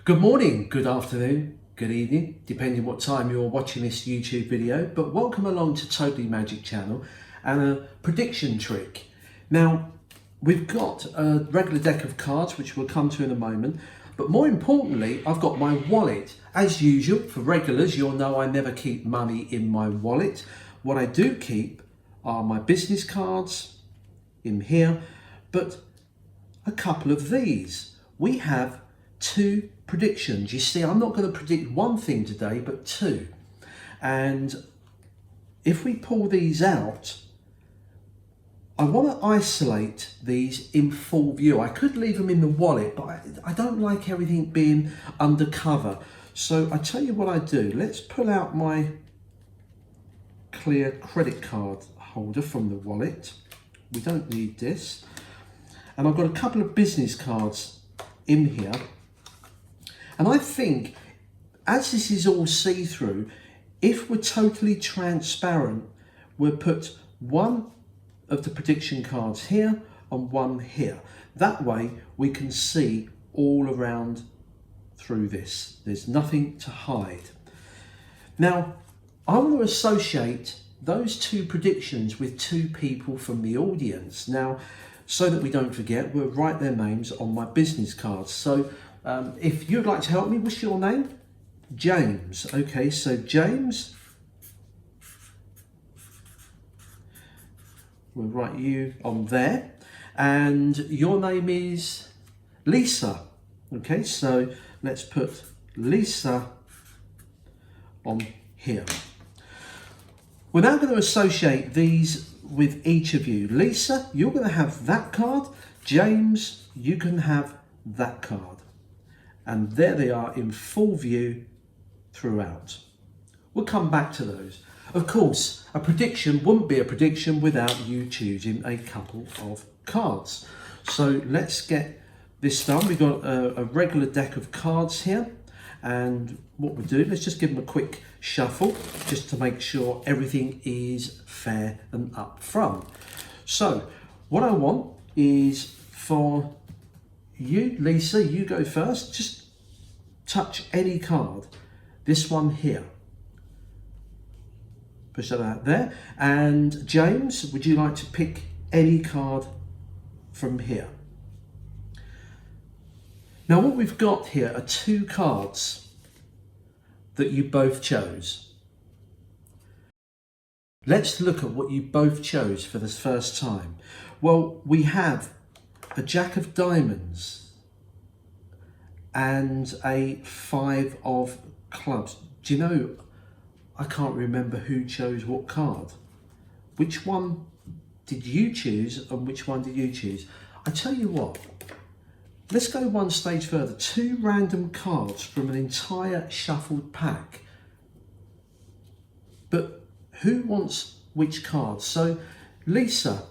Good morning, good afternoon, good evening, depending what time you're watching this YouTube video, but welcome along to Totally Magic channel and a prediction trick. Now, we've got a regular deck of cards, which we'll come to in a moment, but more importantly, I've got my wallet. As usual, for regulars, you'll know I never keep money in my wallet. What I do keep are my business cards in here, but a couple of these. We have two predictions. You see, I'm not going to predict one thing today, but two. And if we pull these out, I want to isolate these in full view. I could leave them in the wallet, but I don't like everything being undercover. So I tell you what I do. Let's pull out my clear credit card holder from the wallet. We don't need this. And I've got a couple of business cards in here. And I think, as this is all see-through, if we're totally transparent, we'll put one of the prediction cards here and one here. That way we can see all around through this. There's nothing to hide. Now, I want to associate those two predictions with two people from the audience. Now, so that we don't forget, we'll write their names on my business cards. So if you'd like to help me, what's your name? James. Okay, so James, we'll write you on there. And your name is Lisa. Okay, so let's put Lisa on here. We're now going to associate these with each of you. Lisa, you're going to have that card. James, you can have that card. And there they are in full view throughout. We'll come back to those. Of course, a prediction wouldn't be a prediction without you choosing a couple of cards. So let's get this done. We've got a regular deck of cards here. And what we'll do, let's just give them a quick shuffle just to make sure everything is fair and up front. So what I want is for you, Lisa, you go first. Just touch any card. This one here. Push that out there. And James, would you like to pick any card from here? Now what we've got here are two cards that you both chose. Let's look at what you both chose for this first time. Well, we have a Jack of Diamonds and a Five of Clubs. Do you know, I can't remember who chose what card. Which one did you choose and which one did you choose? I tell you what, let's go one stage further. Two random cards from an entire shuffled pack. But who wants which card? So Lisa,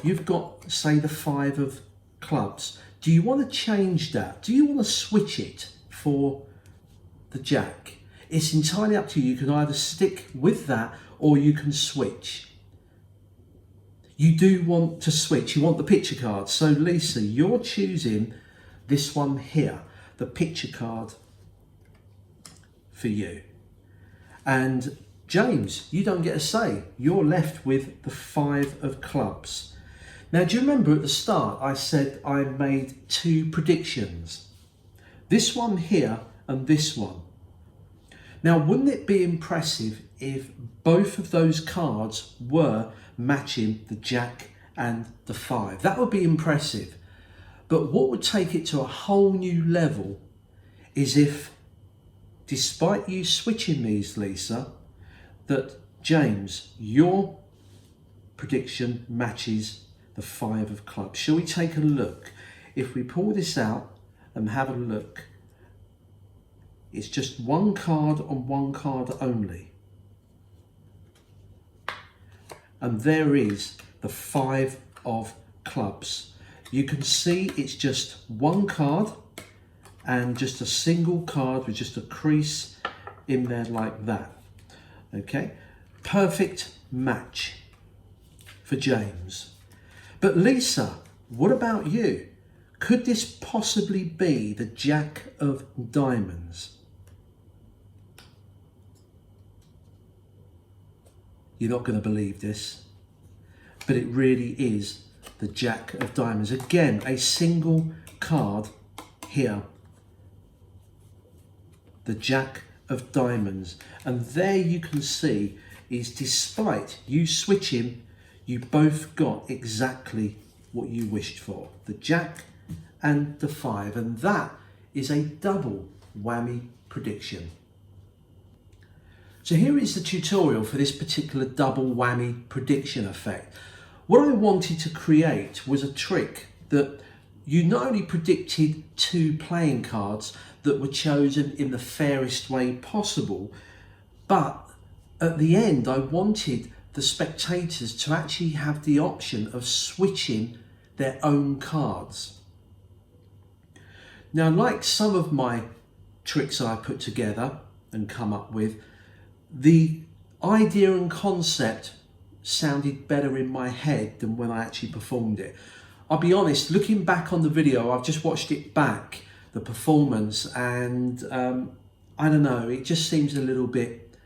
you've got, say, the Five of Clubs. Do you want to change that? Do you want to switch it for the Jack? It's entirely up to you. You can either stick with that or you can switch. You do want to switch. You want the picture card. So Lisa, you're choosing this one here, the picture card for you. And James, you don't get a say. You're left with the Five of Clubs. Now, do you remember at the start I said I made two predictions? This one here and this one. Now, wouldn't it be impressive if both of those cards were matching the Jack and the Five? That would be impressive. But what would take it to a whole new level is if, despite you switching these, Lisa, that James, your prediction matches the Five of Clubs. Shall we take a look? If we pull this out and have a look, it's just one card and one card only. And there is the Five of Clubs. You can see it's just one card and just a single card with just a crease in there like that. Okay, perfect match for James. But Lisa, what about you? Could this possibly be the Jack of Diamonds? You're not going to believe this, but it really is the Jack of Diamonds. Again, a single card here. The Jack of Diamonds. And there you can see is despite you switching, you both got exactly what you wished for. The Jack and the 5. And that is a double whammy prediction. So here is the tutorial for this particular double whammy prediction effect. What I wanted to create was a trick that you not only predicted 2 playing cards that were chosen in the fairest way possible, but at the end I wanted the spectators to actually have the option of switching their own cards. Now, like some of my tricks I put together and come up with, the idea and concept sounded better in my head than when I actually performed it. I'll be honest, looking back on the video, I've just watched it back, the performance, and I don't know, it just seems a little bit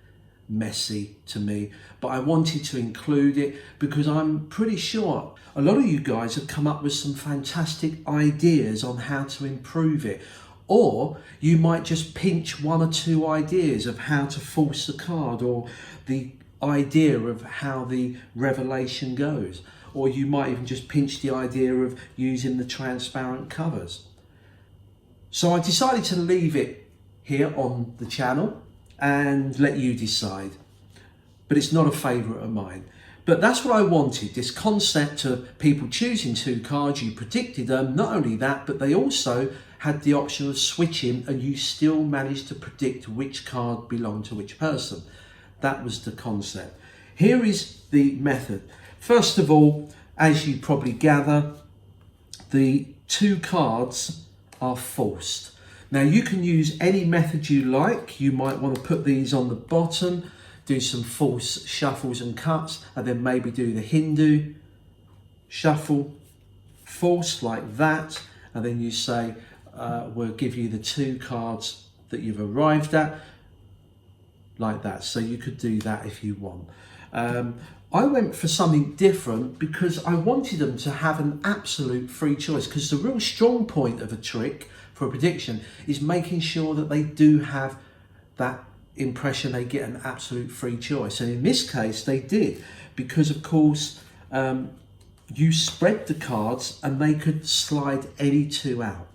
messy to me, but I wanted to include it because I'm pretty sure a lot of you guys have come up with some fantastic ideas on how to improve it. Or you might just pinch 1 or 2 ideas of how to force the card, or the idea of how the revelation goes. Or you might even just pinch the idea of using the transparent covers. So I decided to leave it here on the channel and let you decide. But it's not a favourite of mine. But that's what I wanted, this concept of people choosing 2 cards, you predicted them. Not only that, but they also had the option of switching and you still managed to predict which card belonged to which person. That was the concept. Here is the method. First of all, as you probably gather, the 2 cards are forced. Now you can use any method you like. You might want to put these on the bottom, do some false shuffles and cuts, and then maybe do the Hindu shuffle, false like that, and then you say, we'll give you the 2 cards that you've arrived at, like that. So you could do that if you want. I went for something different because I wanted them to have an absolute free choice, because the real strong point of a trick for a prediction is making sure that they do have that impression they get an absolute free choice. And in this case they did, because of course you spread the cards and they could slide any 2 out.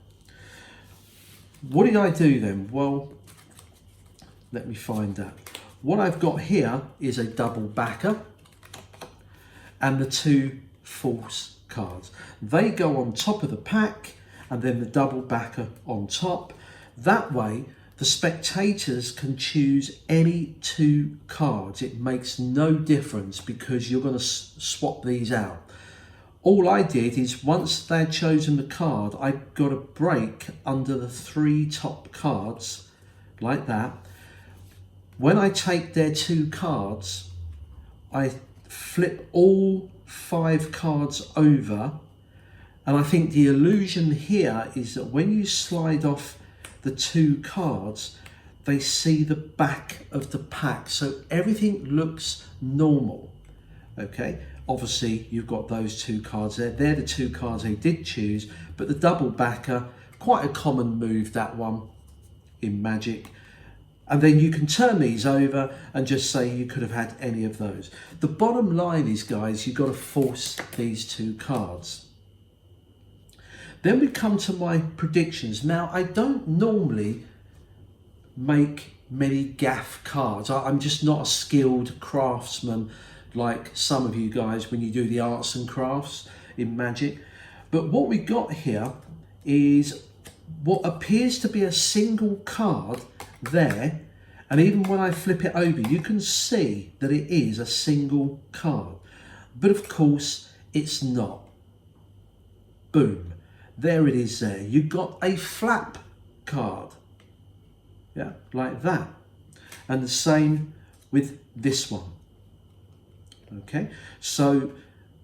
What did I do then? Well, let me find that. What I've got here is a double backer and the 2 false cards. They go on top of the pack and then the double backer on top. That way the spectators can choose any 2 cards. It makes no difference because you're going to swap these out. All I did is once they'd chosen the card, I got a break under the 3 top cards like that. When I take their 2 cards, I flip all 5 cards over, and I think the illusion here is that when you slide off the 2 cards, they see the back of the pack, so everything looks normal. Okay, obviously you've got those 2 cards there. They're the 2 cards they did choose, but the double backer, quite a common move, that one in Magic. And then you can turn these over and just say you could have had any of those. The bottom line is, guys, you've got to force these 2 cards. Then we come to my predictions. Now, I don't normally make many gaff cards. I'm just not a skilled craftsman like some of you guys when you do the arts and crafts in Magic. But what we got here is what appears to be a single card there, and even when I flip it over you can see that it is a single card, but of course it's not. Boom, there it is there. You've got a flap card, yeah, like that. And the same with this one. Okay, so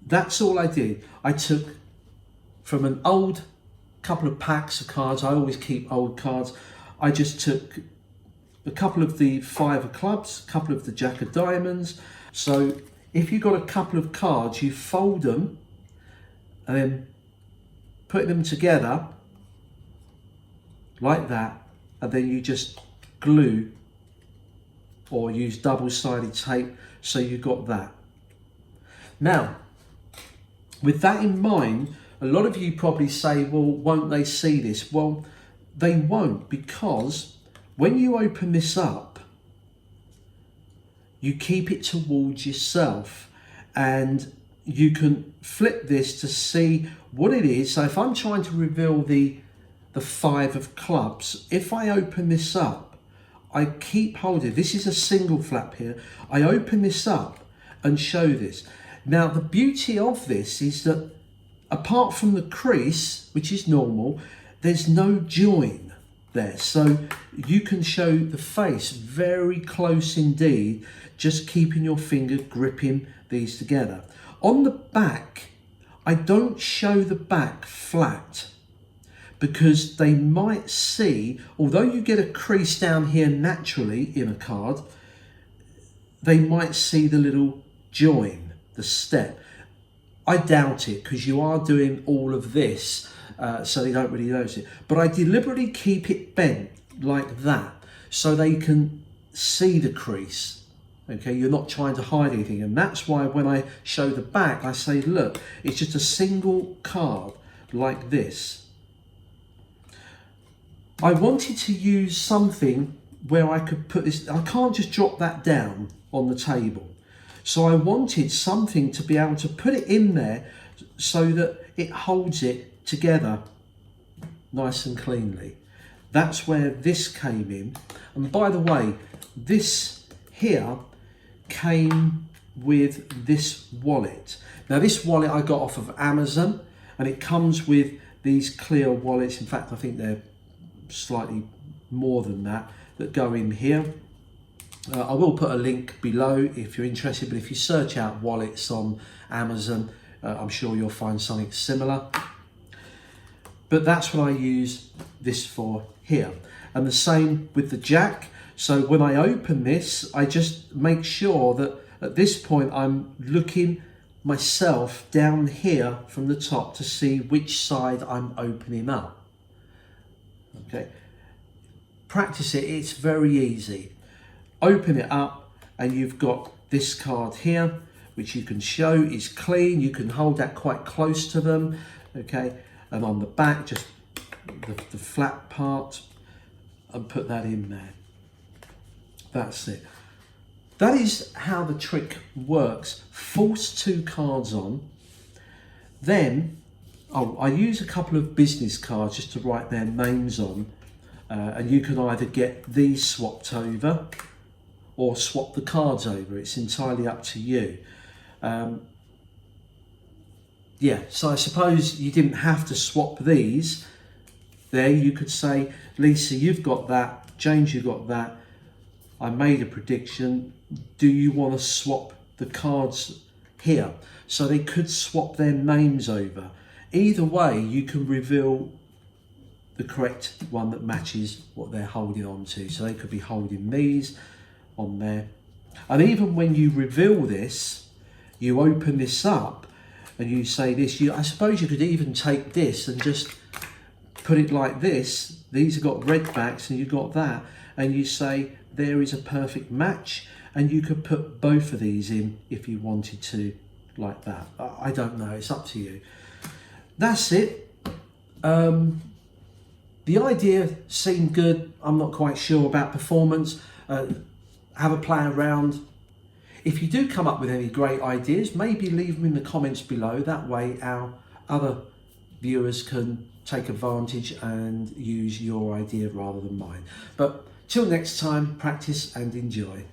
that's all I did. I took from an old couple of packs of cards. I always keep old cards. I just took a couple of the 5 of clubs, a couple of the Jack of diamonds. So if you've got a couple of cards, you fold them and then put them together like that, and then you just glue or use double-sided tape, so you got that. Now, with that in mind, a lot of you probably say, well, won't they see this? Well, they won't, because when you open this up, you keep it towards yourself and you can flip this to see what it is. So if I'm trying to reveal the 5 of clubs, if I open this up, I keep holding, this is a single flap here, I open this up and show this. Now the beauty of this is that apart from the crease, which is normal, there's no join there. So you can show the face very close indeed, just keeping your finger gripping these together. On the back, I don't show the back flat because they might see, although you get a crease down here naturally in a card, they might see the little join, the step. I doubt it, because you are doing all of this, so they don't really notice it. But I deliberately keep it bent like that so they can see the crease. Okay, you're not trying to hide anything, and that's why when I show the back, I say, look, it's just a single card like this. I wanted to use something where I could put this, I can't just drop that down on the table. So I wanted something to be able to put it in there so that it holds it together nice and cleanly. That's where this came in. And by the way, this here came with this wallet. Now this wallet I got off of Amazon, and it comes with these clear wallets. In fact, I think they're slightly more than that go in here. I will put a link below if you're interested, but if you search out wallets on Amazon, I'm sure you'll find something similar. But that's what I use this for here. And the same with the Jack. So when I open this, I just make sure that at this point I'm looking myself down here from the top to see which side I'm opening up. Okay, practice it, it's very easy. Open it up and you've got this card here, which you can show is clean. You can hold that quite close to them, okay? And on the back, just the flat part, and put that in there. That's it. That is how the trick works. Force 2 cards on, then I use a couple of business cards just to write their names on, and you can either get these swapped over or swap the cards over. It's entirely up to you. Yeah, so I suppose you didn't have to swap these. There you could say, Lisa, you've got that, James, you've got that. I made a prediction. Do you want to swap the cards here? So they could swap their names over. Either way, you can reveal the correct one that matches what they're holding on to. So they could be holding these on there. And even when you reveal this, you open this up and you say this, I suppose you could even take this and just put it like this. These have got red backs and you've got that. And you say, there is a perfect match. And you could put both of these in if you wanted to, like that. I don't know, it's up to you. That's it. The idea seemed good. I'm not quite sure about performance. Have a play around. If you do come up with any great ideas, maybe leave them in the comments below. That way our other viewers can take advantage and use your idea rather than mine. But till next time, practice and enjoy.